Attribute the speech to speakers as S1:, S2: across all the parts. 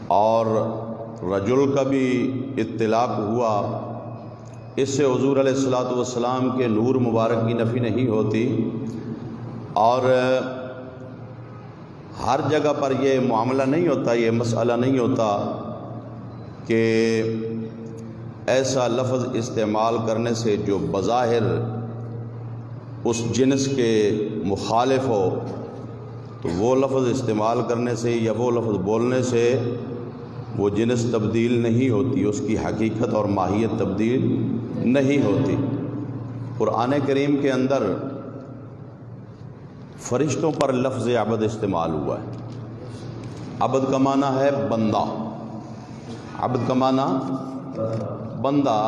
S1: اور رجل کا بھی اطلاق ہوا، اس سے حضور علیہ الصلوۃ والسلام کے نور مبارک کی نفی نہیں ہوتی، اور ہر جگہ پر یہ معاملہ نہیں ہوتا، یہ مسئلہ نہیں ہوتا کہ ایسا لفظ استعمال کرنے سے جو بظاہر اس جنس کے مخالف ہو تو وہ لفظ استعمال کرنے سے یا وہ لفظ بولنے سے وہ جنس تبدیل نہیں ہوتی، اس کی حقیقت اور ماہیت تبدیل نہیں ہوتی۔ قرآن کریم کے اندر فرشتوں پر لفظ عبد استعمال ہوا ہے۔ عبد کا معنی ہے بندہ، عبد کا معنی بندہ،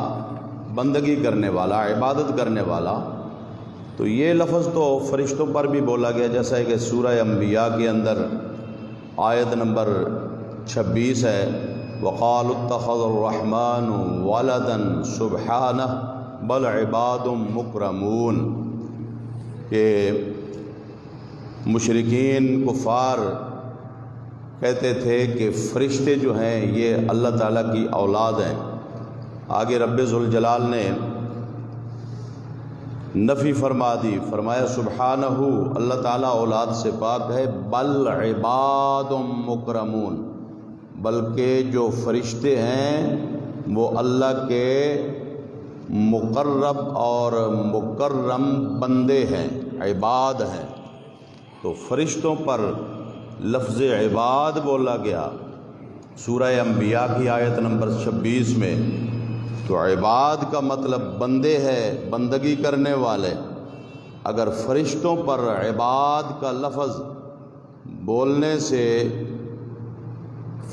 S1: بندگی کرنے والا، عبادت کرنے والا۔ تو یہ لفظ تو فرشتوں پر بھی بولا گیا، جیسا ہے کہ سورہ انبیاء کے اندر آیت نمبر 26 ہے، وَقَالُوا اتَّخَذَ الرَّحْمَنُ وَلَدًا سُبْحَانَهُ بَلْ عِبَادٌ مُكْرَمُونَ، کہ مشرکین کفار کہتے تھے کہ فرشتے جو ہیں یہ اللہ تعالیٰ کی اولاد ہیں۔ آگے رب ذوالجلال نے نفی فرما دی، فرمایا سبحانہ، اللہ تعالیٰ اولاد سے پاک ہے، بل عباد مکرمون، بلکہ جو فرشتے ہیں وہ اللہ کے مقرب اور مکرم بندے ہیں، عباد ہیں۔ تو فرشتوں پر لفظ عباد بولا گیا سورہ انبیاء کی آیت نمبر 26 میں۔ تو عباد کا مطلب بندے ہے، بندگی کرنے والے۔ اگر فرشتوں پر عباد کا لفظ بولنے سے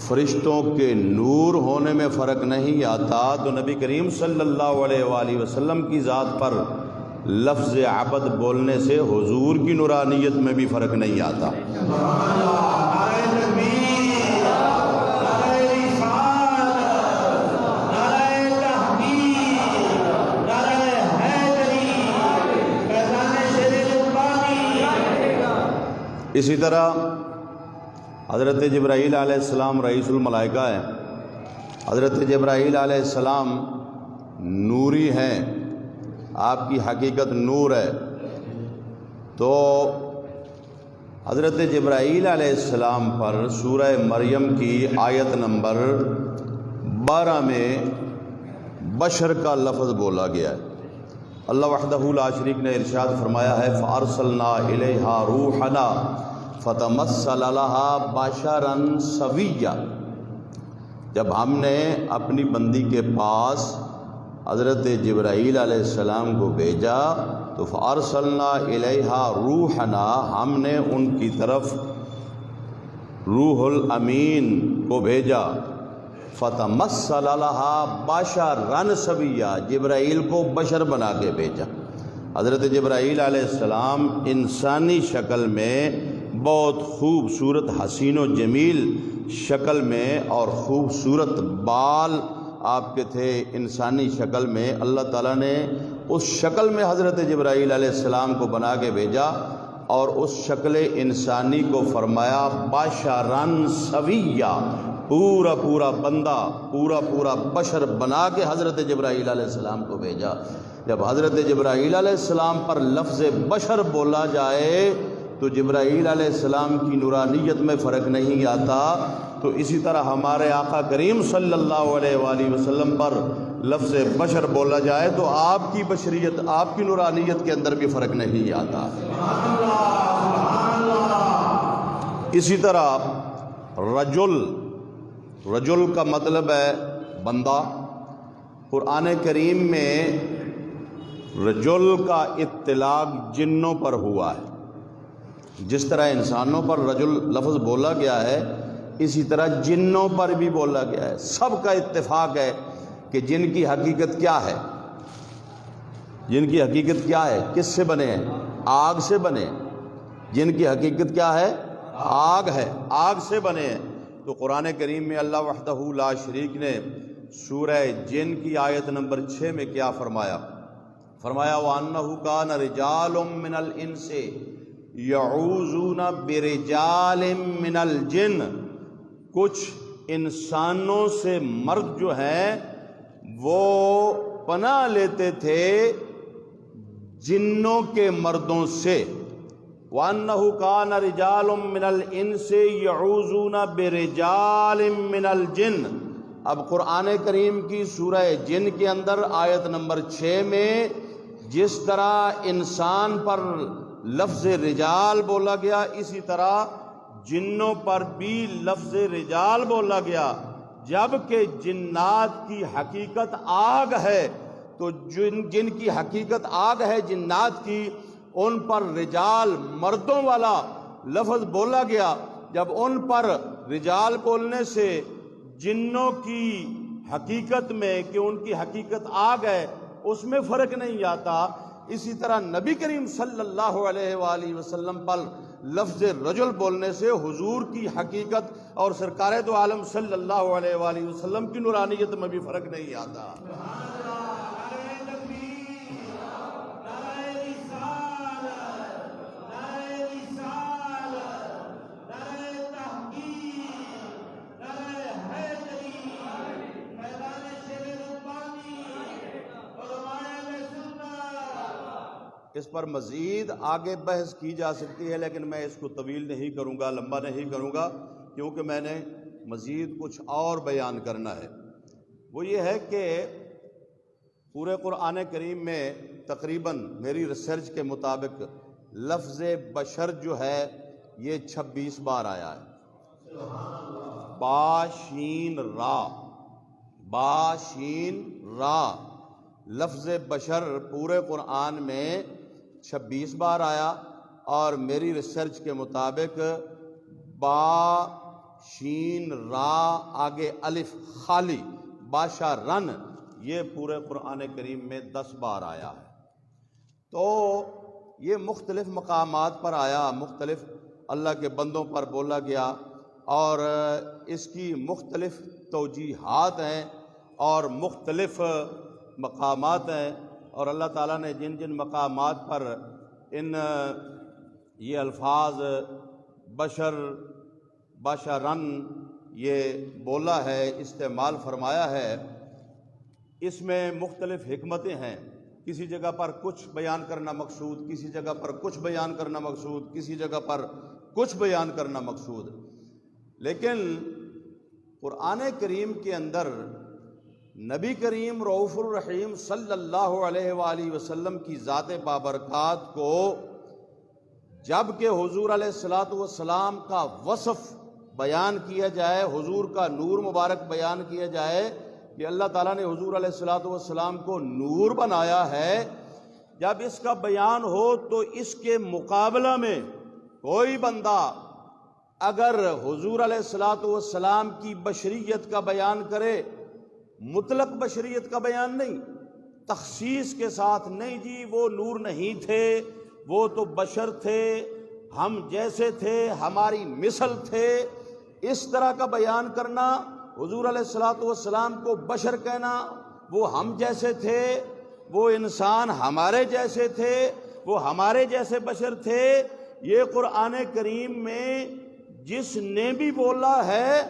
S1: فرشتوں کے نور ہونے میں فرق نہیں آتا، تو نبی کریم صلی اللہ علیہ وآلہ وسلم کی ذات پر لفظ عبد بولنے سے حضور کی نورانیت میں بھی فرق نہیں آتا۔ اسی طرح حضرت جبرائیل علیہ السلام رئیس الملائکہ ہیں۔ حضرت جبرائیل علیہ السلام نوری ہیں، آپ کی حقیقت نور ہے۔ تو حضرت جبرائیل علیہ السلام پر سورہ مریم کی آیت نمبر 12 میں بشر کا لفظ بولا گیا ہے۔ اللہ وحدہ لا شریک نے ارشاد فرمایا ہے، فَأَرْسَلْنَا إِلَيْهَا رُوحَنَا فَتَمَثَّلَ لَهَا بَشَرًا سَوِيًّا، جب ہم نے اپنی بندی کے پاس حضرت جبرائیل علیہ السلام کو بھیجا تو فَأَرْسَلْنَا إِلَيْهَا رُوحَنَا، ہم نے ان کی طرف روح الامین کو بھیجا، فَتَمَثَّلَ لَهَا بَشَرًا سَوِيًّا، جبرائیل کو بشر بنا کے بھیجا۔ حضرت جبرائیل علیہ السلام انسانی شکل میں بہت خوبصورت حسین و جمیل شکل میں اور خوبصورت بال آپ کے تھے انسانی شکل میں۔ اللہ تعالیٰ نے اس شکل میں حضرت جبرائیل علیہ السلام کو بنا کے بھیجا اور اس شکل انسانی کو فرمایا بشراً سویّا، پورا پورا بندہ، پورا پورا بشر بنا کے حضرت جبرائیل علیہ السلام کو بھیجا۔ جب حضرت جبرائیل علیہ السلام پر لفظ بشر بولا جائے تو جبرائیل علیہ السلام کی نورانیت میں فرق نہیں آتا، تو اسی طرح ہمارے آقا کریم صلی اللہ علیہ وآلہ وسلم پر لفظ بشر بولا جائے تو آپ کی بشریت، آپ کی نورانیت کے اندر بھی فرق نہیں آتا۔ اسی طرح رجل کا مطلب ہے بندہ۔ قرآن کریم میں رجل کا اطلاق جنوں پر ہوا ہے، جس طرح انسانوں پر رجل لفظ بولا گیا ہے اسی طرح جنوں پر بھی بولا گیا ہے۔ سب کا اتفاق ہے کہ جن کی حقیقت کیا ہے، جن کی حقیقت کیا ہے، کس سے بنے ہیں؟ آگ سے بنے ہیں۔ جن کی حقیقت کیا ہے؟ آگ ہے، آگ سے بنے ہیں۔ تو قرآن کریم میں اللہ وحدہ لا شریک نے سورہ جن کی آیت نمبر 6 میں کیا فرمایا؟ فرمایا وَأَنَّهُ كَانَ رِجَالٌ مِّنَ الْإِنسِ يَعُوذُونَ بِرِجَالٍ مِّنَ الْجِنِّ، کچھ انسانوں سے مرد جو ہیں وہ پناہ لیتے تھے جنوں کے مردوں سے. وَأَنَّهُ كَانَ رِجَالٌ مِّنَ الْإِنسِ يَعُوذُونَ بِرِجَالٍ مِّنَ الْجِنِّ. اب قرآن کریم کی سورہ جن کے اندر آیت نمبر 6 میں جس طرح انسان پر لفظ رجال بولا گیا، اسی طرح جنوں پر بھی لفظ رجال بولا گیا. جبکہ جنات کی حقیقت آگ ہے، تو جن کی حقیقت آگ ہے جنات کی، ان پر رجال مردوں والا لفظ بولا گیا. جب ان پر رجال بولنے سے جنوں کی حقیقت میں کہ ان کی حقیقت آگ ہے اس میں فرق نہیں آتا، اسی طرح نبی کریم صلی اللہ علیہ وآلہ وسلم پر لفظ رجل بولنے سے حضور کی حقیقت اور سرکار دو عالم صلی اللہ علیہ وآلہ وسلم کی نورانیت میں بھی فرق نہیں آتا. اس پر مزید آگے بحث کی جا سکتی ہے، لیکن میں اس کو طویل نہیں کروں گا، لمبا نہیں کروں گا، کیونکہ میں نے مزید کچھ اور بیان کرنا ہے. وہ یہ ہے کہ پورے قرآن کریم میں تقریباً میری ریسرچ کے مطابق لفظ بشر جو ہے یہ 26 بار آیا ہے. با شین را، با شین را، لفظ بشر پورے قرآن میں 26 بار آیا، اور میری ریسرچ کے مطابق با شین را آگے الف خالی باشرن یہ پورے قرآن کریم میں 10 بار آیا ہے. تو یہ مختلف مقامات پر آیا، مختلف اللہ کے بندوں پر بولا گیا، اور اس کی مختلف توجیحات ہیں اور مختلف مقامات ہیں. اور اللہ تعالیٰ نے جن جن مقامات پر یہ الفاظ بشر، بشرن یہ بولا ہے، استعمال فرمایا ہے، اس میں مختلف حکمتیں ہیں. کسی جگہ پر کچھ بیان کرنا مقصود، کسی جگہ پر کچھ بیان کرنا مقصود، کسی جگہ پر کچھ بیان کرنا مقصود. لیکن قرآن کریم کے اندر نبی کریم رؤوف الرحیم صلی اللہ علیہ وآلہ وسلم کی ذات بابرکات کو جب کہ حضور علیہ الصلوۃ والسلام کا وصف بیان کیا جائے، حضور کا نور مبارک بیان کیا جائے کہ اللہ تعالیٰ نے حضور علیہ الصلوۃ والسلام کو نور بنایا ہے، جب اس کا بیان ہو تو اس کے مقابلہ میں کوئی بندہ اگر حضور علیہ الصلوۃ والسلام کی بشریت کا بیان کرے، مطلق بشریت کا بیان نہیں، تخصیص کے ساتھ نہیں جی وہ نور نہیں تھے، وہ تو بشر تھے، ہم جیسے تھے، ہماری مثل تھے، اس طرح کا بیان کرنا، حضور علیہ الصلوۃ والسلام کو بشر کہنا، وہ ہم جیسے تھے، وہ انسان ہمارے جیسے تھے، وہ ہمارے جیسے بشر تھے، یہ قرآن کریم میں جس نے بھی بولا ہے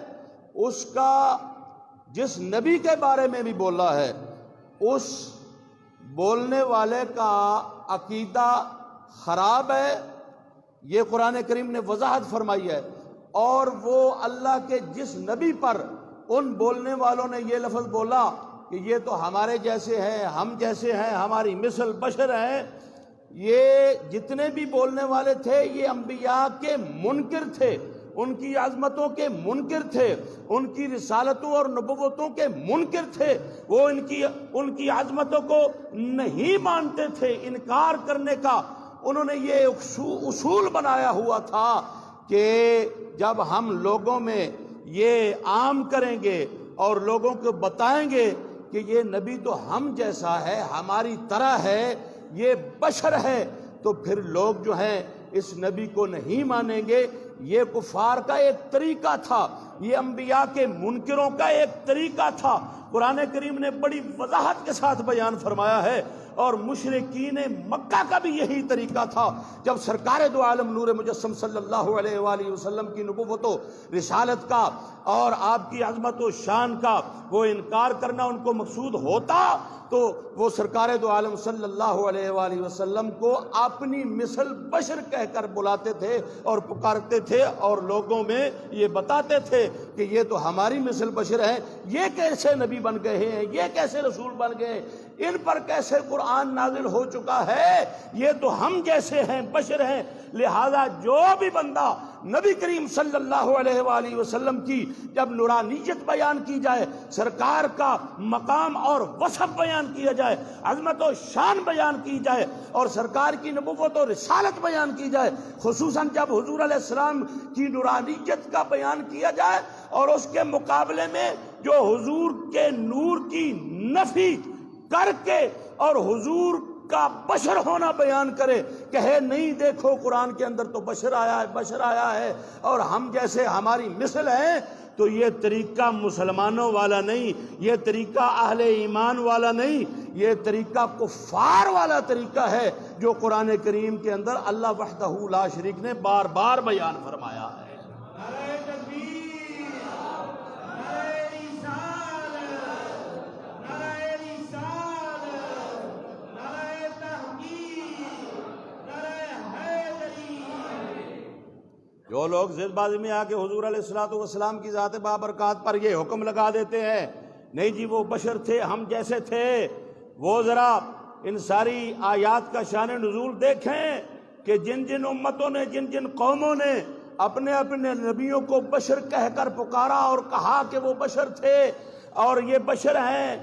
S1: اس کا، جس نبی کے بارے میں بھی بولا ہے اس بولنے والے کا عقیدہ خراب ہے، یہ قرآن کریم نے وضاحت فرمائی ہے. اور وہ اللہ کے جس نبی پر ان بولنے والوں نے یہ لفظ بولا کہ یہ تو ہمارے جیسے ہیں، ہم جیسے ہیں، ہماری مثل بشر ہیں، یہ جتنے بھی بولنے والے تھے یہ انبیاء کے منکر تھے، ان کی عظمتوں کے منکر تھے، ان کی رسالتوں اور نبوتوں کے منکر تھے، وہ ان کی عظمتوں کو نہیں مانتے تھے. انکار کرنے کا انہوں نے یہ اصول بنایا ہوا تھا کہ جب ہم لوگوں میں یہ عام کریں گے اور لوگوں کو بتائیں گے کہ یہ نبی تو ہم جیسا ہے، ہماری طرح ہے، یہ بشر ہے، تو پھر لوگ جو ہیں اس نبی کو نہیں مانیں گے،
S2: یہ کفار کا ایک طریقہ تھا، یہ انبیاء کے منکروں کا ایک طریقہ تھا۔ قرآن کریم نے بڑی وضاحت کے ساتھ بیان فرمایا ہے، اور مشرکین مکہ کا بھی یہی طریقہ تھا۔ جب سرکار دو عالم نور مجسم صلی اللہ علیہ وآلہ وسلم کی نبوت و رسالت کا اور آپ کی عظمت و شان کا وہ انکار کرنا ان کو مقصود ہوتا، تو وہ سرکار دو عالم صلی اللہ علیہ وآلہ وسلم کو اپنی مثل بشر کہہ کر بلاتے تھے اور پکارتے تھے، اور لوگوں میں یہ بتاتے تھے کہ یہ تو ہماری مثل بشر ہیں، یہ کیسے نبی بن گئے ہیں، یہ کیسے رسول بن گئے، ان پر کیسے قرآن نازل ہو چکا ہے، یہ تو ہم جیسے ہیں، بشر ہیں۔ لہذا جو بھی بندہ نبی کریم صلی اللہ علیہ وآلہ وسلم کی جب نورانیت بیان کی جائے، سرکار کا مقام اور وصف بیان کیا جائے، عظمت و شان بیان کی جائے، اور سرکار کی نبوت و رسالت بیان کی جائے، خصوصاً جب حضور علیہ السلام کی نورانیت کا بیان کیا جائے اور اس کے مقابلے میں جو حضور کے نور کی نفی کر کے اور حضور کا بشر ہونا بیان کرے، کہے نہیں دیکھو قرآن کے اندر تو بشر آیا ہے، بشر آیا ہے اور ہم جیسے ہماری مثل ہیں، تو یہ طریقہ مسلمانوں والا نہیں، یہ طریقہ اہل ایمان والا نہیں، یہ طریقہ کفار والا طریقہ ہے جو قرآن کریم کے اندر اللہ وحدہ لا شریک نے بار بار بیان فرمایا ہے۔ جو لوگ ضد بازی میں آ کے حضور علیہ الصلوۃ والسلام کی ذات بابرکات پر یہ حکم لگا دیتے ہیں، نہیں جی وہ بشر تھے، ہم جیسے تھے، وہ ذرا ان ساری آیات کا شان نزول دیکھیں کہ جن جن امتوں نے، جن جن قوموں نے اپنے اپنے نبیوں کو بشر کہہ کر پکارا اور کہا کہ وہ بشر تھے اور یہ بشر ہیں،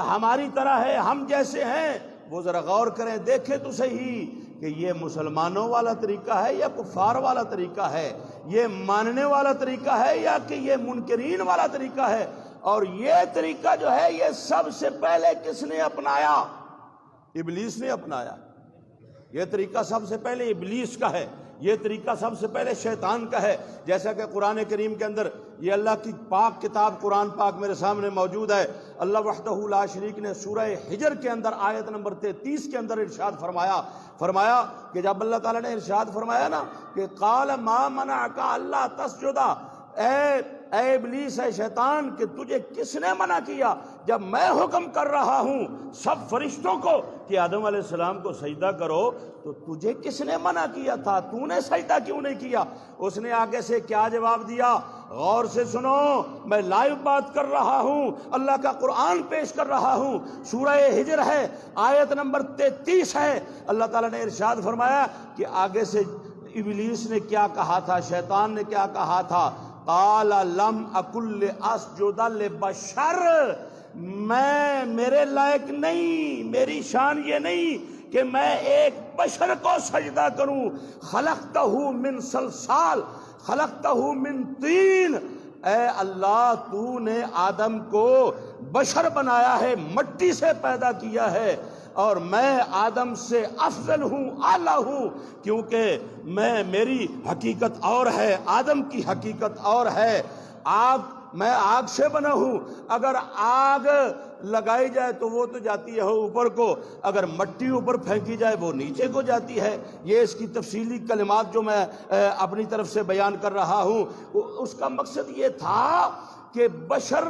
S2: ہماری طرح ہے، ہم جیسے ہیں، وہ ذرا غور کریں، دیکھیں تو صحیح کہ یہ مسلمانوں والا طریقہ ہے یا کفار والا طریقہ ہے، یہ ماننے والا طریقہ ہے یا کہ یہ منکرین والا طریقہ ہے۔ اور یہ طریقہ جو ہے یہ سب سے پہلے کس نے اپنایا؟ ابلیس نے اپنایا۔ یہ طریقہ سب سے پہلے ابلیس کا ہے، یہ طریقہ سب سے پہلے شیطان کا ہے، جیسا کہ قرآن کریم کے اندر یہ اللہ کی پاک کتاب قرآن پاک میرے سامنے موجود ہے۔ اللہ وحدہ لا شریک نے سورہ حجر کے اندر آیت نمبر 33 کے اندر ارشاد فرمایا کہ جب اللہ تعالیٰ نے ارشاد فرمایا نا کہ قال ما منعک اللہ تسجد، اے ابلیس، اے شیطان، کہ تجھے کس نے منع کیا جب میں حکم کر رہا ہوں سب فرشتوں کو کہ آدم علیہ السلام کو سجدہ کرو، تو تجھے کس نے منع کیا تھا؟ تو نے سجدہ کیوں نہیں کیا؟ اس نے آگے سے کیا جواب دیا؟ غور سے سنو، میں لائیو بات کر رہا ہوں، اللہ کا قرآن پیش کر رہا ہوں، سورہ حجر ہے، آیت نمبر 33 ہے۔ اللہ تعالیٰ نے ارشاد فرمایا کہ آگے سے ابلیس نے کیا کہا تھا، شیطان نے کیا کہا تھا؟ قال لم اکن لاسجد لبشر، میں میرے لائق نہیں، میری شان یہ نہیں کہ میں ایک بشر کو سجدہ کروں۔ خلقتہ من صلصال خلقتہ من طین، اے اللہ تو نے آدم کو بشر بنایا ہے، مٹی سے پیدا کیا ہے، اور میں آدم سے افضل ہوں، اعلیٰ ہوں، کیونکہ میری حقیقت اور ہے، آدم کی حقیقت اور ہے۔ میں آگ سے بنا ہوں، اگر آگ لگائی جائے تو وہ تو جاتی ہے اوپر کو، اگر مٹی اوپر پھینکی جائے وہ نیچے کو جاتی ہے۔ یہ اس کی تفصیلی کلمات جو میں اپنی طرف سے بیان کر رہا ہوں، اس کا مقصد یہ تھا کہ بشر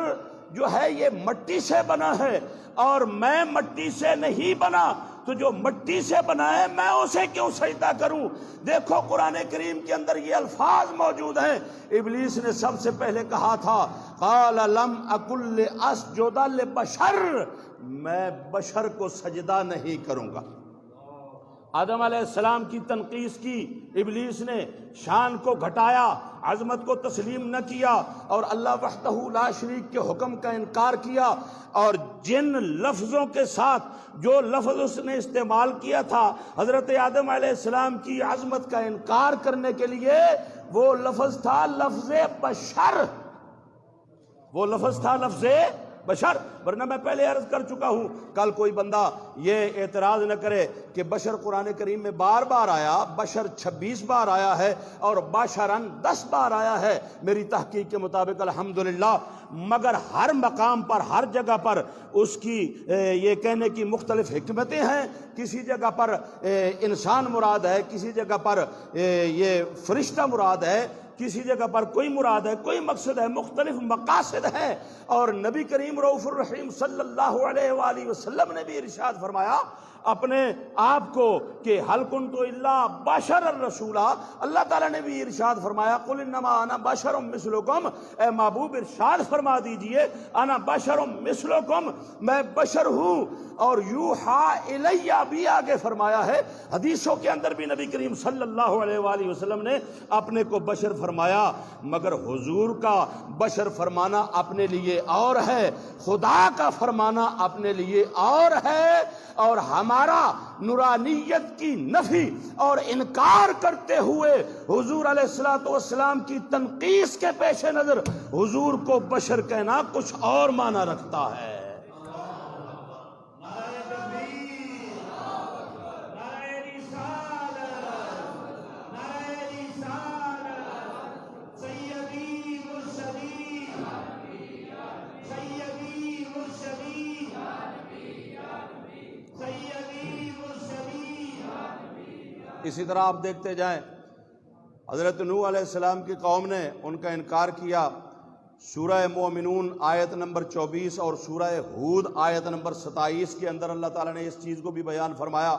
S2: جو ہے یہ مٹی سے بنا ہے اور میں مٹی سے نہیں بنا، تو جو مٹی سے بنا ہے میں اسے کیوں سجدہ کروں؟ دیکھو قرآن کریم کے اندر یہ الفاظ موجود ہیں۔ ابلیس نے سب سے پہلے کہا تھا قال لم اکن لاسجد لبشر، میں بشر کو سجدہ نہیں کروں گا۔ آدم علیہ السلام کی تنقیص کی، ابلیس نے شان کو گھٹایا، عظمت کو تسلیم نہ کیا اور اللہ وحدہ لا شریک کے حکم کا انکار کیا، اور جن لفظوں کے ساتھ جو لفظ اس نے استعمال کیا تھا حضرت آدم علیہ السلام کی عظمت کا انکار کرنے کے لیے، وہ لفظ تھا لفظ بشر، وہ لفظ تھا لفظ بشر، ورنہ میں پہلے عرض کر چکا ہوں، کل کوئی بندہ یہ اعتراض نہ کرے کہ بشر قرآن کریم میں بار بار آیا، بشر 26 بار آیا ہے اور بشرن 10 بار آیا ہے میری تحقیق کے مطابق الحمدللہ، مگر ہر مقام پر ہر جگہ پر اس کی یہ کہنے کی مختلف حکمتیں ہیں۔ کسی جگہ پر انسان مراد ہے، کسی جگہ پر یہ فرشتہ مراد ہے، کسی جگہ پر کوئی مراد ہے، کوئی مقصد ہے، مختلف مقاصد ہیں۔ اور نبی کریم رؤوف الرحیم صلی اللہ علیہ وآلہ وسلم نے بھی ارشاد فرمایا اپنے آپ کو کہ حل کنت الا بشر الرسولہ، اللہ تعالیٰ نے بھی ارشاد فرمایا قل انما انا بشر مثلکم، اے محبوب ارشاد فرما دیجئے انا بشر مثلکم، میں بشر ہوں، اور یوحی الیہ بھی آگے فرمایا ہے۔ حدیثوں کے اندر بھی نبی کریم صلی اللہ علیہ وآلہ وسلم نے اپنے کو بشر فرمایا، مگر حضور کا بشر فرمانا اپنے لیے اور ہے، خدا کا فرمانا اپنے لیے اور ہے، اور ہمارا نورانیت کی نفی اور انکار کرتے ہوئے حضور علیہ الصلوۃ والسلام کی تنقیص کے پیش نظر حضور کو بشر کہنا کچھ اور معنی رکھتا ہے۔ اسی طرح آپ دیکھتے جائیں حضرت نوح علیہ السلام کی قوم نے ان کا انکار کیا، سورہ مومنون آیت نمبر 24 اور سورہ ہود آیت نمبر 27 کے اندر اللہ تعالیٰ نے اس چیز کو بھی بیان فرمایا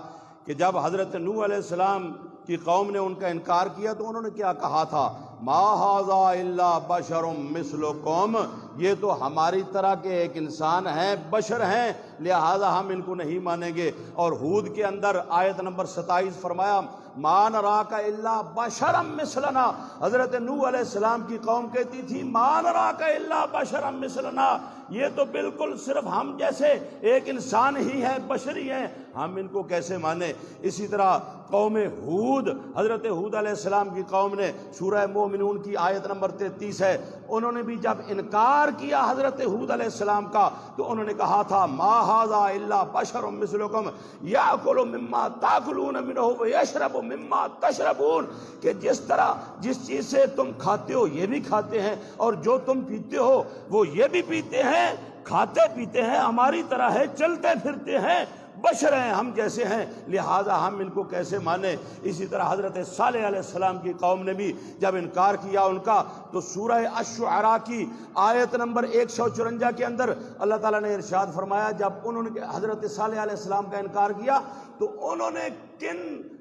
S2: کہ جب حضرت نوح علیہ السلام کی قوم نے ان کا انکار کیا تو انہوں نے کیا کہا تھا، ما ھذا الا بشر مثلکم، یہ تو ہماری طرح کے ایک انسان ہیں، بشر ہیں، لہذا ہم ان کو نہیں مانیں گے۔ اور ہود کے اندر آیت نمبر 27 فرمایا ما نراک الا بشرا مثلنا، حضرت نوح علیہ السلام کی قوم کہتی تھی ما نراک الا بشرا مثلنا، یہ تو بالکل صرف ہم جیسے ایک انسان ہی ہے، بشر ہی ہیں، ہم ان کو کیسے مانیں۔ اسی طرح قوم ہود، حضرت ہود علیہ السلام کی قوم نے سورہ مومنون کی آیت نمبر 33 ہے، انہوں نے بھی جب انکار کیا حضرت ہود علیہ السلام کا تو انہوں نے کہا تھا ما ھذا الا بشر مثلکم یاکل مما تاکلون منہ ویشرب مما تشربون، کہ جس طرح جس چیز سے تم کھاتے ہو یہ بھی کھاتے ہیں، اور جو تم پیتے ہو وہ یہ بھی پیتے ہیں، کھاتے پیتے ہیں ہماری طرح ہے، چلتے پھرتے ہیں، بشر ہیں، ہم جیسے ہیں، لہذا ہم ان کو کیسے مانیں۔ اسی طرح حضرت صالح علیہ السلام کی قوم نے بھی جب انکار کیا ان کا تو سورہ الشعراء کی آیت نمبر 154 کے اندر اللہ تعالیٰ نے ارشاد فرمایا، جب انہوں نے حضرت صالح علیہ السلام کا انکار کیا تو انہوں نے کن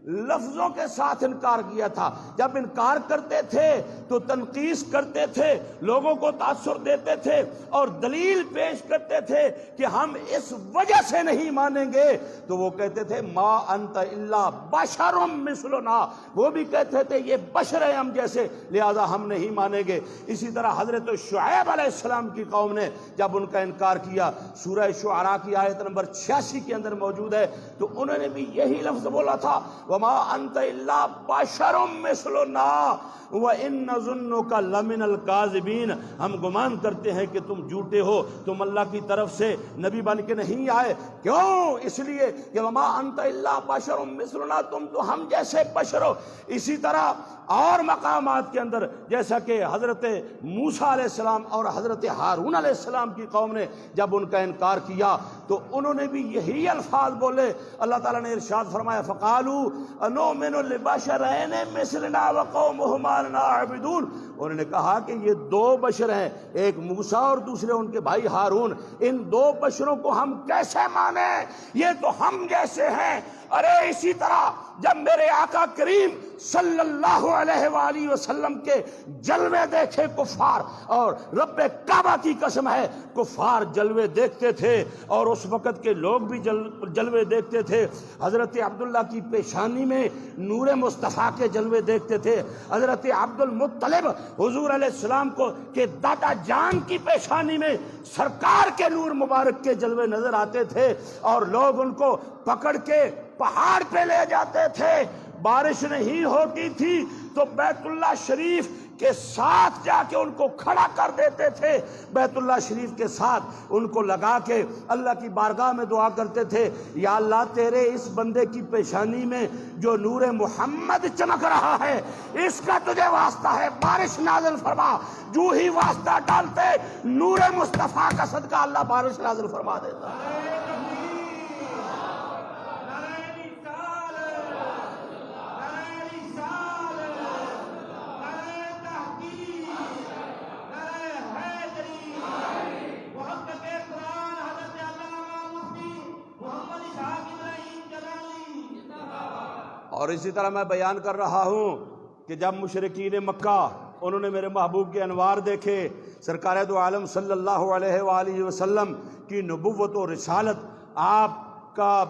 S2: لفظوں کے ساتھ انکار کیا تھا۔ جب انکار کرتے تھے تو تنقیص کرتے تھے، لوگوں کو تاثر دیتے تھے اور دلیل پیش کرتے تھے کہ ہم اس وجہ سے نہیں مانیں گے، تو وہ کہتے تھے ما انت الا بشر مثلنا، وہ بھی کہتے تھے یہ بشر ہیں ہم جیسے، لہذا ہم نہیں مانیں گے۔ اسی طرح حضرت شعیب علیہ السلام کی قوم نے جب ان کا انکار کیا، سورہ شعراء کی آیت نمبر 86 کے اندر موجود ہے، تو انہوں نے بھی یہی لفظ بولا تھا وما انت الا بشر مثلنا وان نظنک لمن الکاذبین، ہم گمان کرتے ہیں کہ تم جھوٹے ہو، تم اللہ کی طرف سے نبی بن کے نہیں آئے۔ کیوں؟ اس لیے کہ وما انت الا بشر مثلنا، تم تو ہم جیسے بشر ہو۔ اسی طرح اور مقامات کے اندر جیسا کہ حضرت موسیٰ علیہ السلام اور حضرت ہارون علیہ السلام کی قوم نے جب ان کا انکار کیا تو انہوں نے بھی یہی الفاظ بولے۔ اللہ تعالیٰ نے ارشاد فرمایا فَقَالُوا أَنُؤْمِنُ لِبَشَرَيْنِ مِثْلِنَا وَقَوْمُهُمَا لَنَا عَابِدُونَ، انہوں نے کہا کہ یہ دو بشر ہیں، ایک موسیٰ اور دوسرے ان کے بھائی ہارون، ان دو بشروں کو ہم کیسے مانیں، یہ تو ہم جیسے ہیں۔ ارے اسی طرح جب میرے آقا کریم صلی اللہ علیہ وآلہ وسلم کے جلوے دیکھے کفار، اور رب کعبہ کی قسم ہے کفار جلوے دیکھتے تھے اور اس وقت کے لوگ بھی جلوے دیکھتے تھے، حضرت عبداللہ کی پیشانی میں نور مصطفیٰ کے جلوے دیکھتے تھے، حضرت عبد المطلب حضور علیہ السلام کو کہ دادا جان کی پیشانی میں سرکار کے نور مبارک کے جلوے نظر آتے تھے، اور لوگ ان کو پکڑ کے پہاڑ پہ لے جاتے تھے۔ بارش نہیں ہوتی تھی تو بیت اللہ شریف کے ساتھ جا کے ان کو کھڑا کر دیتے تھے، بیت اللہ شریف کے ساتھ ان کو لگا کے اللہ کی بارگاہ میں دعا کرتے تھے، یا اللہ تیرے اس بندے کی پیشانی میں جو نور محمد چمک رہا ہے اس کا تجھے واسطہ ہے، بارش نازل فرما۔ جو ہی واسطہ ڈالتے نور مصطفیٰ کا صدقہ اللہ بارش نازل فرما دیتا۔ اور اسی طرح میں بیان کر رہا ہوں کہ جب مشرکین مکہ انہوں نے میرے محبوب کے انوار دیکھے، سرکار دو عالم صلی اللہ علیہ وآلہ وسلم کی نبوت و رسالت، آپ کا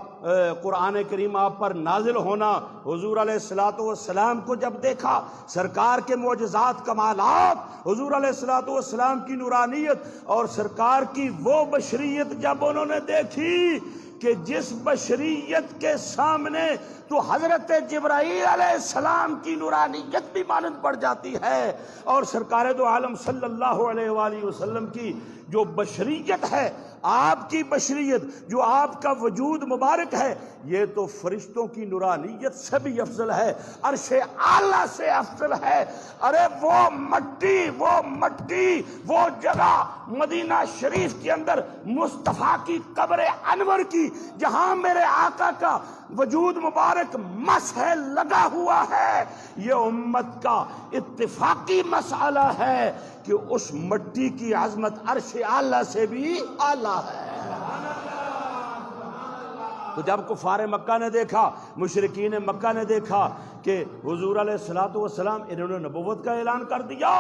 S2: قرآن کریم آپ پر نازل ہونا، حضور علیہ الصلوۃ والسلام کو جب دیکھا، سرکار کے معجزات کمالات، حضور علیہ الصلوۃ والسلام کی نورانیت اور سرکار کی وہ بشریت جب انہوں نے دیکھی کہ جس بشریت کے سامنے تو حضرت جبرائیل علیہ السلام کی نورانیت بھی مانند پڑ جاتی ہے، اور سرکار دو عالم صلی اللہ علیہ وآلہ وسلم کی جو بشریت ہے، آپ کی بشریت، جو آپ کا وجود مبارک ہے، یہ تو فرشتوں کی نورانیت سے بھی افضل ہے، عرش اعلیٰ سے افضل ہے۔ ارے وہ مٹی وہ جگہ مدینہ شریف کے اندر مصطفیٰ کی قبر انور کی، جہاں میرے آقا کا وجود مبارک مسح لگا ہوا ہے، یہ امت کا اتفاقی مسئلہ ہے کہ اس مٹی کی عظمت عرش اعلیٰ سے بھی اعلیٰ ہے۔ تو جب کفار مکہ نے دیکھا، مشرکین مکہ نے دیکھا کہ حضور علیہ الصلوۃ والسلام انہوں نے نبوت کا اعلان کر دیا،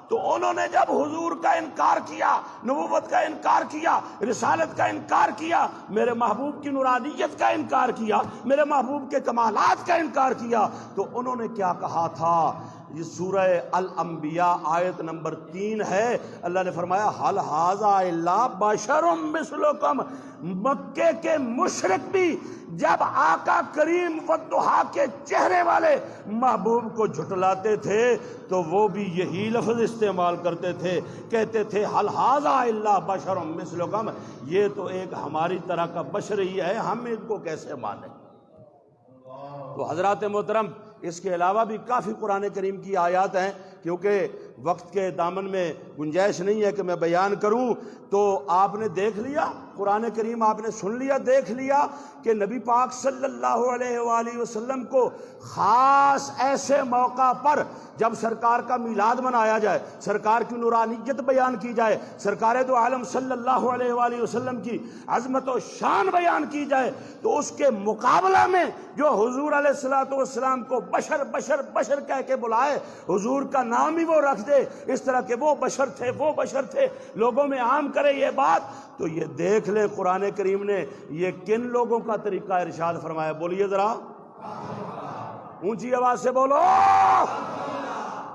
S2: تو انہوں نے جب حضور کا انکار کیا، نبوت کا انکار کیا، رسالت کا انکار کیا، میرے محبوب کی نورانیت کا انکار کیا، میرے محبوب کے کمالات کا انکار کیا، تو انہوں نے کیا کہا تھا؟ یہ سورہ الانبیاء آیت نمبر 3 ہے، اللہ نے فرمایا حل ھذا الا بشر مثلکم۔ مکے کے مشرک بھی جب آقا کریم والضحیٰ کے چہرے والے محبوب کو جھٹلاتے تھے تو وہ بھی یہی لفظ استعمال کرتے تھے، کہتے تھے حل ھذا الا بشر مثلکم، یہ تو ایک ہماری طرح کا بشر ہی ہے، ہم ان کو کیسے مانیں؟ تو حضرات محترم، اس کے علاوہ بھی کافی قرآن کریم کی آیات ہیں، کیونکہ وقت کے دامن میں گنجائش نہیں ہے کہ میں بیان کروں، تو آپ نے دیکھ لیا قرآن کریم، آپ نے سن لیا، دیکھ لیا کہ نبی پاک صلی اللہ علیہ وآلہ وسلم کو خاص ایسے موقع پر جب سرکار کا میلاد منایا جائے، سرکار کی نورانیت بیان کی جائے، سرکار دو عالم صلی اللہ علیہ وآلہ وسلم کی عظمت و شان بیان کی جائے، تو اس کے مقابلہ میں جو حضور علیہ الصلوۃ والسلام کو بشر بشر بشر کہہ کے بلائے، حضور کا نام ہی وہ رکھ دے اس طرح کہ وہ بشر تھے، وہ بشر تھے، لوگوں میں عام کرے یہ بات، تو یہ دیکھ لے قرآن کریم نے یہ کن لوگوں کا طریقہ ارشاد فرمایا؟ بولیے ذرا اونچی آواز سے بولو۔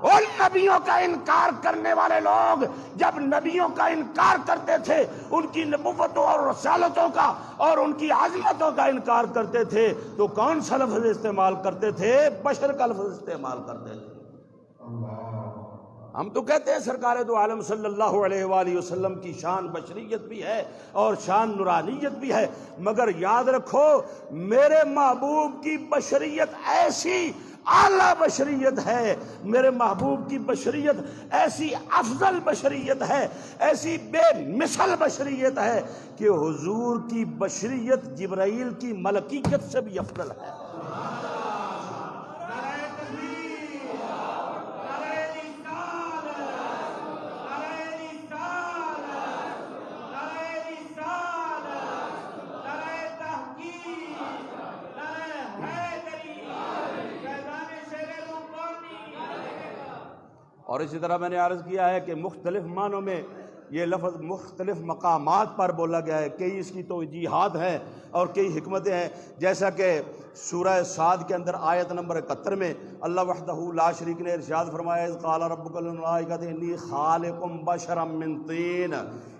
S2: ان نبیوں کا انکار کرنے والے لوگ جب نبیوں کا انکار کرتے تھے، ان کی نبوتوں اور رسالتوں کا اور ان کی عظمتوں کا انکار کرتے تھے، تو کون سا لفظ استعمال کرتے تھے؟ بشر کا لفظ استعمال کرتے تھے۔ ہم تو کہتے ہیں سرکار دو عالم صلی اللہ علیہ وآلہ وسلم کی شان بشریت بھی ہے اور شان نورانیت بھی ہے، مگر یاد رکھو میرے محبوب کی بشریت ایسی اعلیٰ بشریت ہے، میرے محبوب کی بشریت ایسی افضل بشریت ہے، ایسی بے مثل بشریت ہے کہ حضور کی بشریت جبرائیل کی ملکیت سے بھی افضل ہے۔ اور اسی طرح میں نے عرض کیا ہے کہ مختلف معنوں میں یہ لفظ مختلف مقامات پر بولا گیا ہے، کئی اس کی توجیہات ہیں اور کئی حکمتیں ہیں، جیسا کہ سورہ صاد کے اندر آیت نمبر 71 میں اللہ وحدہ لا شریک نے ارشاد فرمایا اذ قال ربک للملائکۃ انی خالق بشرا من طین،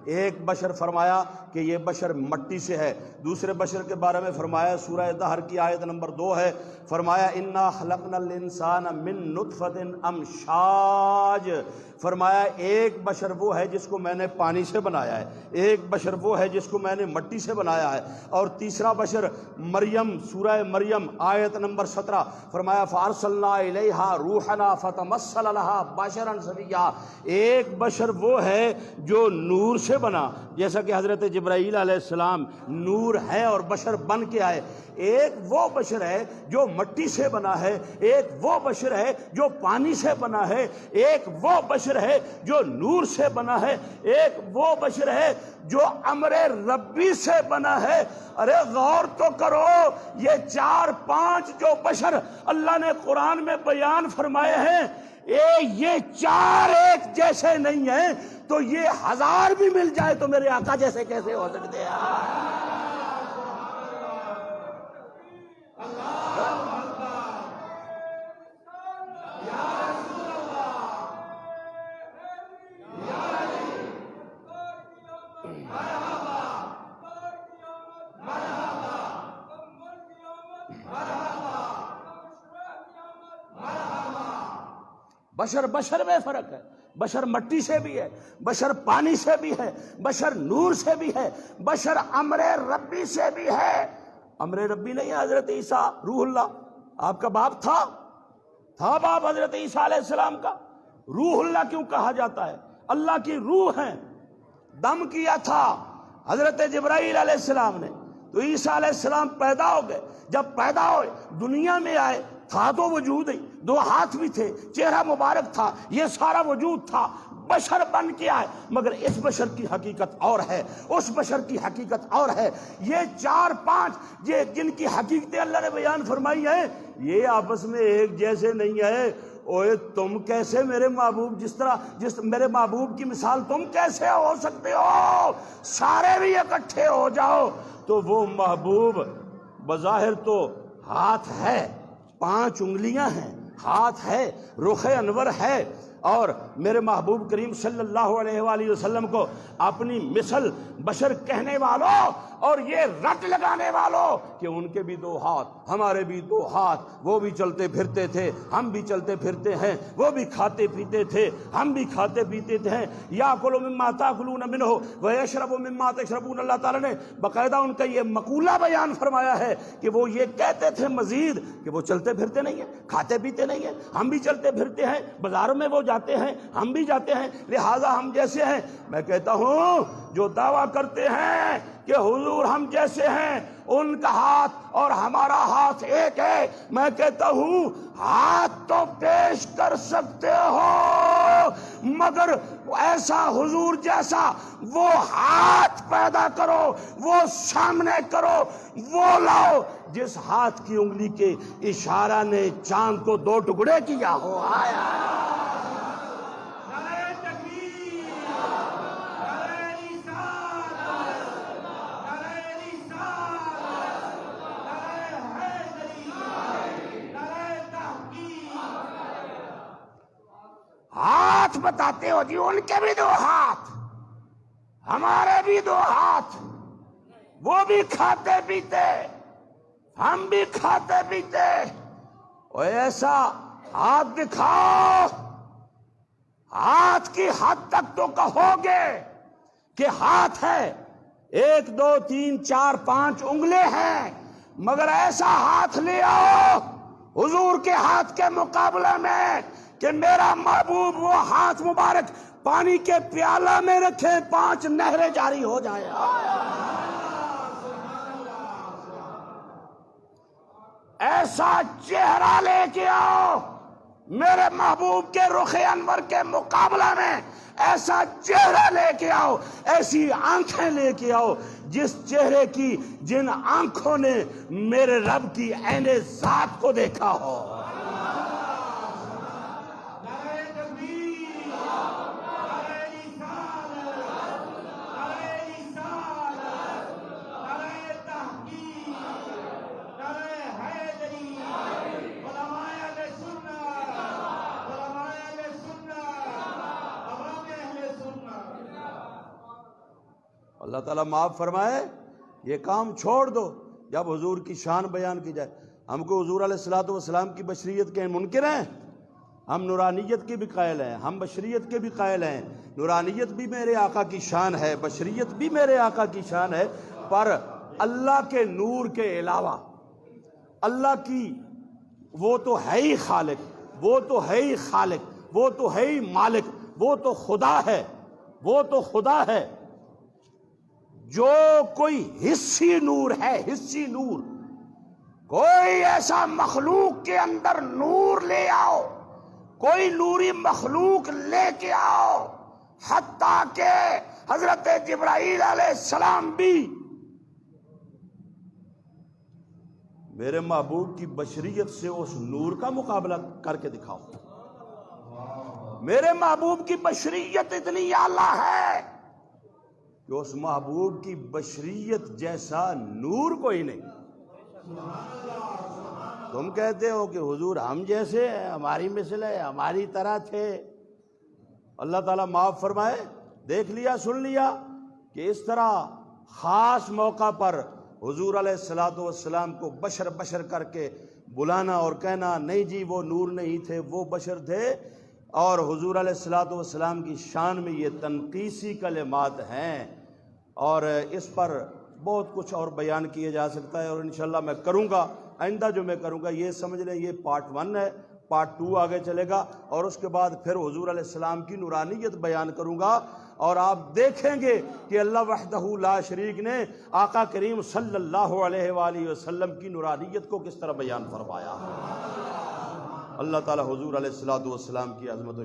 S2: ایک بشر فرمایا کہ یہ بشر مٹی سے ہے، دوسرے بشر کے بارے میں فرمایا سورہ دہر کی آیت نمبر 2 ہے، فرمایا انا خلقنا الانسان من نطفۃ امشاج، فرمایا ایک بشر وہ ہے جس کو میں نے پانی سے بنایا ہے، ایک بشر وہ ہے جس کو میں نے مٹی سے بنایا ہے، اور تیسرا بشر مریم سورہ مریم آیت نمبر 17 فرمایا فارسلنا الیہا روحنا فتمثل لہا بشرا سویا، ایک بشر وہ ہے جو نور سے بنا، جیسا کہ حضرت جبرائیل علیہ السلام نور ہے اور بشر بن کے آئے، ایک وہ بشر ہے جو مٹی سے بنا ہے، ایک وہ بشر ہے جو پانی سے بنا ہے، ایک وہ بشر ہے جو نور سے بنا ہے، ایک وہ بشر ہے جو امر ربی سے بنا ہے۔ ارے غور تو کرو، یہ 4-5 جو بشر اللہ نے قرآن میں بیان فرمائے ہیں، یہ 4 ایک جیسے نہیں ہیں، تو یہ 1000 بھی مل جائے تو میرے آقا جیسے کیسے ہو سکتے ہیں؟ بشر میں فرق ہے، بشر مٹی سے بھی ہے، بشر پانی سے بھی ہے، بشر نور سے بھی ہے، بشر امر ربی سے بھی ہے۔ امر ربی نہیں ہے حضرت عیسیٰ روح اللہ، آپ کا باپ تھا باپ حضرت عیسیٰ علیہ السلام کا، روح اللہ کیوں کہا جاتا ہے؟ اللہ کی روح ہے، دم کیا تھا حضرت جبرائیل علیہ السلام نے، تو عیسیٰ علیہ السلام پیدا ہو گئے، جب پیدا ہوئے دنیا میں آئے، تھا تو وجود ہی، 2 ہاتھ بھی تھے، چہرہ مبارک تھا، یہ سارا وجود تھا، بشر بن کے آئے، مگر اس بشر کی حقیقت اور ہے، اس بشر کی حقیقت اور ہے۔ یہ 4-5 یہ جن کی حقیقتیں اللہ نے بیان فرمائی ہیں، یہ آپس میں ایک جیسے نہیں ہے۔ اوے تم کیسے میرے محبوب جس میرے محبوب کی مثال تم کیسے ہو سکتے ہو؟ سارے بھی اکٹھے ہو جاؤ تو وہ محبوب بظاہر تو ہاتھ ہے، 5 انگلیاں ہیں، ہاتھ ہے، رخ انور ہے، اور میرے محبوب کریم صلی اللہ علیہ وآلہ وسلم کو اپنی مثل بشر کہنے والوں اور یہ رٹ لگانے والوں کہ ان کے بھی 2 ہاتھ، ہمارے بھی 2 ہاتھ، وہ بھی چلتے پھرتے تھے، ہم بھی چلتے پھرتے ہیں، وہ بھی کھاتے پیتے تھے، ہم بھی کھاتے پیتے تھے، یاکل مما تاکلون منہ ویشرب مما تشربون، اللہ تعالیٰ نے باقاعدہ ان کا یہ مقولہ بیان فرمایا ہے کہ وہ یہ کہتے تھے مزید کہ وہ چلتے پھرتے نہیں ہیں، کھاتے پیتے نہیں ہیں، ہم بھی چلتے پھرتے ہیں، بازاروں میں وہ جاتے ہیں، ہم بھی جاتے ہیں، لہٰذا ہم جیسے ہیں۔ میں کہتا ہوں جو دعویٰ کرتے ہیں کہ حضور ہم جیسے ہیں، ان کا ہاتھ اور ہمارا ہاتھ ایک ہے، میں کہتا ہوں ہاتھ تو پیش کر سکتے ہو، مگر ایسا حضور جیسا وہ ہاتھ پیدا کرو، وہ سامنے کرو، وہ لاؤ جس ہاتھ کی انگلی کے اشارہ نے چاند کو 2 ٹکڑے کیا ہو۔ آیا ہاتھ بتاتے ہو جی، ان کے بھی 2 ہاتھ، ہمارے بھی 2 ہاتھ، وہ بھی کھاتے پیتے، ہم بھی کھاتے پیتے، اور ایسا ہاتھ دکھاؤ، ہاتھ کی حد تک تو کہو گے کہ ہاتھ ہے، 1 2 3 4 5 انگلیں ہیں، مگر ایسا ہاتھ لے آؤ حضور کے ہاتھ کے مقابلے میں کہ میرا محبوب وہ ہاتھ مبارک پانی کے پیالہ میں رکھے، 5 نہریں جاری ہو جائیں۔ ایسا چہرہ لے کے آؤ میرے محبوب کے رخ انور کے مقابلہ میں، ایسا چہرہ لے کے آؤ، ایسی آنکھیں لے کے آؤ جس چہرے کی جن آنکھوں نے میرے رب کی عین ذات کو دیکھا ہو۔ اللہ تعالیٰ معاف فرمائے یہ کام چھوڑ دو جب حضور کی شان بیان کی جائے۔ ہم کو حضور علیہ الصلوۃ والسلام کی بشریت کے منکر ہیں؟ ہم نورانیت کے بھی قائل ہیں، ہم بشریت کے بھی قائل ہیں۔ نورانیت بھی میرے آقا کی شان ہے، بشریت بھی میرے آقا کی شان ہے، پر اللہ کے نور کے علاوہ اللہ کی وہ تو ہے ہی خالق، وہ تو ہے ہی خالق، وہ تو ہے ہی مالک، وہ تو خدا ہے، وہ تو خدا ہے۔ جو کوئی حصی نور ہے، حصی نور، کوئی ایسا مخلوق کے اندر نور لے آؤ، کوئی نوری مخلوق لے کے آؤ، حتیٰ کہ حضرت جبرائیل علیہ السلام بھی میرے محبوب کی بشریت سے اس نور کا مقابلہ کر کے دکھاؤ۔ میرے محبوب کی بشریت اتنی اعلیٰ ہے کہ اس محبوب کی بشریت جیسا نور کوئی نہیں۔ تم کہتے ہو کہ حضور ہم جیسے ہیں، ہماری مثل ہے، ہماری طرح تھے۔ اللہ تعالیٰ معاف فرمائے، دیکھ لیا سن لیا کہ اس طرح خاص موقع پر حضور علیہ الصلوۃ والسلام کو بشر بشر کر کے بلانا اور کہنا نہیں جی وہ نور نہیں تھے، وہ بشر تھے، اور حضور علیہ الصلوۃ والسلام کی شان میں یہ تنقیسی کلمات ہیں، اور اس پر بہت کچھ اور بیان کیا جا سکتا ہے، اور انشاءاللہ میں کروں گا۔ آئندہ جو میں کروں گا یہ سمجھ لیں یہ پارٹ 1 ہے، پارٹ 2 آگے چلے گا، اور اس کے بعد پھر حضور علیہ السلام کی نورانیت بیان کروں گا، اور آپ دیکھیں گے کہ اللہ وحدہ لا شریک نے آقا کریم صلی اللہ علیہ وآلہ وسلم کی نورانیت کو کس طرح بیان فرمایا۔ اللہ تعالی حضور علیہ الصلوۃ والسلام کی عظمت و